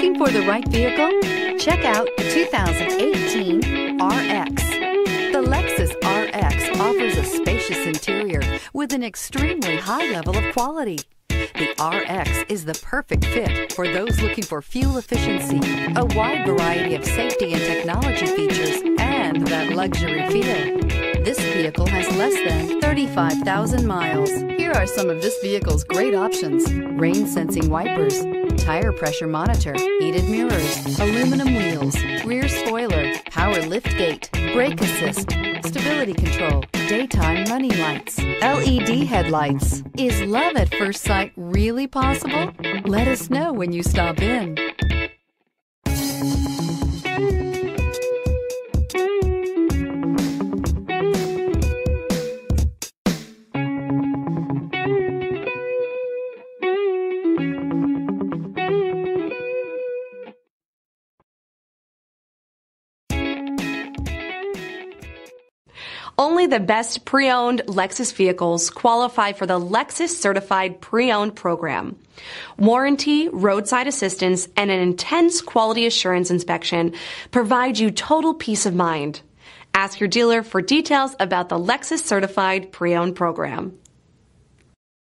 Looking for the right vehicle? Check out the 2018 RX. The Lexus RX offers a spacious interior with an extremely high level of quality. The RX is the perfect fit for those looking for fuel efficiency, a wide variety of safety and technology features, and that luxury feel. This vehicle has less than 35,000 miles. Here are some of this vehicle's great options: rain sensing wipers, tire pressure monitor, heated mirrors, aluminum wheels, rear spoiler, power liftgate, brake assist, stability control, daytime running lights, LED headlights. Is love at first sight really possible? Let us know when you stop in. Only the best pre-owned Lexus vehicles qualify for the Lexus Certified Pre-Owned program. Warranty, roadside assistance, and an intense quality assurance inspection provide you total peace of mind. Ask your dealer for details about the Lexus Certified Pre-Owned program.